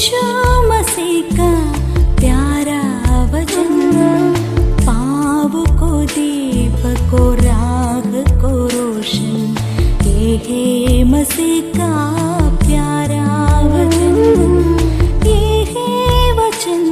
यीशु मसीह का प्यारा वचन, पाँव को दीपक को राह को रोशन, ये है मसीह का प्यारा वचन, ये है वचन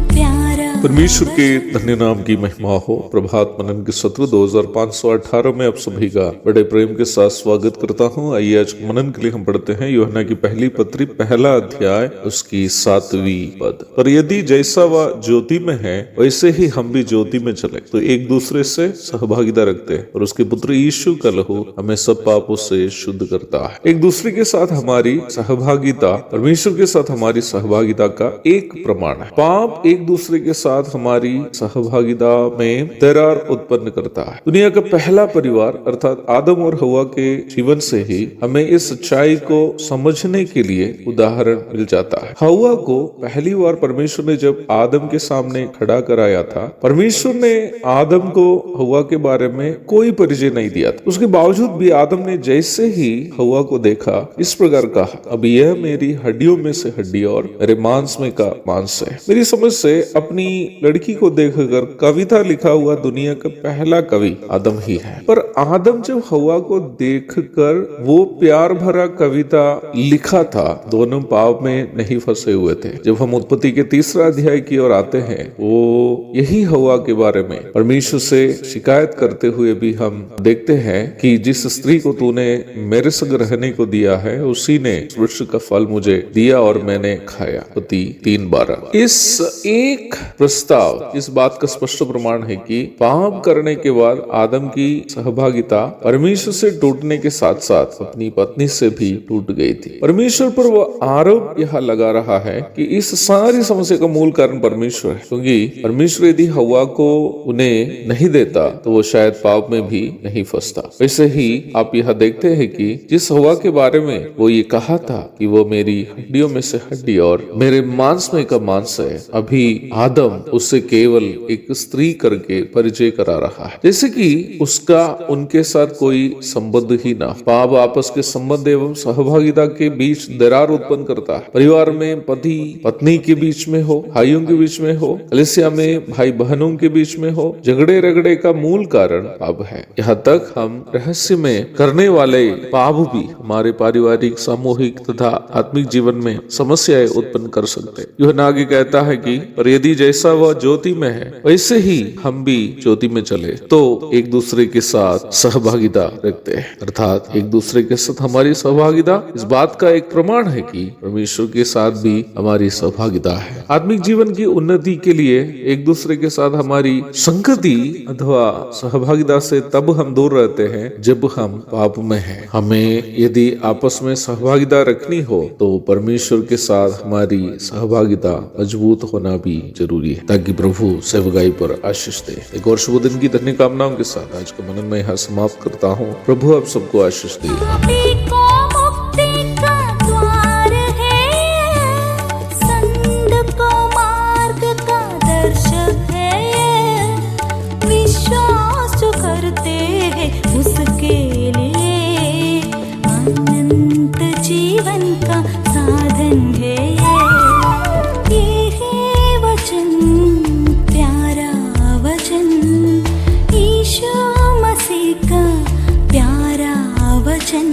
प्यारा। परमेश्वर के धन्य नाम की महिमा हो। प्रभात मनन के सत्र 2518 में आप सभी का बड़े प्रेम के साथ स्वागत करता हूँ। आइए आज मनन के लिए हम पढ़ते हैं यूहन्ना की पहली पत्री पहला अध्याय उसकी 7वीं पद। पर यदि जैसा वह ज्योति में है वैसे ही हम भी ज्योति में चले तो एक दूसरे से सहभागिता रखते हैं और उसके पुत्र यीशु का लहू हमें सब पापों से शुद्ध करता है। एक दूसरे के साथ हमारी सहभागिता परमेश्वर के साथ हमारी सहभागिता का एक प्रमाण है। पाप एक दूसरे के साथ हमारी सहभागिता में दरार उत्पन्न करता है। दुनिया का पहला परिवार अर्थात आदम और हवा के जीवन से ही हमें इस सच्चाई को समझने के लिए उदाहरण मिल जाता है। हवा को पहली बार परमेश्वर ने जब आदम के सामने खड़ा कराया था, परमेश्वर ने आदम को हवा के बारे में कोई परिचय नहीं दिया था। उसके बावजूद भी आदम ने जैसे ही हवा को देखा इस प्रकार कहा, अब यह मेरी हड्डियों में से हड्डी और मेरे मांस में का मांस है। मेरी समझ से अपनी लड़की को देखकर कविता लिखा हुआ दुनिया का पहला कवि आदम ही है। पर आदम जब हवा को देखकर वो प्यार भरा कविता लिखा था, दोनों पाप में नहीं फंसे हुए थे। जब हम उत्पत्ति के 3रा अध्याय की ओर आते हैं, वो यही हवा के बारे में परमेश्वर से शिकायत करते हुए भी हम देखते हैं कि जिस स्त्री को तूने मेरे संग रहने को दिया है उसी ने वृक्ष का फल मुझे दिया और मैंने खाया। उत्पत्ति 3:12। इस एक प्रस्ताव इस बात का स्पष्ट प्रमाण है कि पाप करने के बाद आदम की सहभागिता परमेश्वर से टूटने के साथ साथ अपनी पत्नी से भी टूट गई थी। परमेश्वर पर वो आरोप यह लगा रहा है कि इस सारी समस्या का मूल कारण परमेश्वर है, क्योंकि परमेश्वर यदि हवा को उन्हें नहीं देता तो वो शायद पाप में भी नहीं फंसता। वैसे ही आप यह देखते हैं कि जिस हवा के बारे में वो ये कहा था कि वो मेरी हड्डियों में से हड्डी और मेरे मांस में का मांस है, अभी आदम उससे केवल एक स्त्री करके परिचय करा रहा है, जैसे कि उसका उनके साथ कोई संबंध ही ना। पाप आपस के संबंध एवं सहभागिता के बीच दरार उत्पन्न करता है। परिवार में पति पत्नी के बीच में हो, भाइयों के बीच में हो, कलीसिया में भाई बहनों के बीच में हो, झगड़े रगड़े का मूल कारण पाप है। यहाँ तक हम रहस्य में करने वाले पाप भी हमारे पारिवारिक, सामूहिक तथा आत्मिक जीवन में समस्याएं उत्पन्न कर सकते हैं। यूहन्ना आगे कहता है कि पर यदि जैसा वह ज्योति में है वैसे ही हम भी ज्योति में चले तो एक दूसरे के साथ सहभागिता रखते हैं। अर्थात एक दूसरे के साथ हमारी सहभागिता इस बात का एक प्रमाण है कि परमेश्वर के साथ भी हमारी सहभागिता है। आत्मिक जीवन की उन्नति के लिए एक दूसरे के साथ हमारी संगति अथवा सहभागिता से तब हम दूर रहते हैं जब हम पाप में हैं। हमें यदि आपस में सहभागिता रखनी हो तो परमेश्वर के साथ हमारी सहभागिता मजबूत होना भी जरूरी है, ताकि प्रभु सेवकाई पर आशीष दे। एक और शुभ दिन की धन्य कामनाओं के साथ आज का मनन में यहाँ समाप्त करता हूँ। प्रभु आप सबको आशीष दे। जीवन का साधन है ये है वचन प्यारा वचन, यीशु मसीह का प्यारा वचन।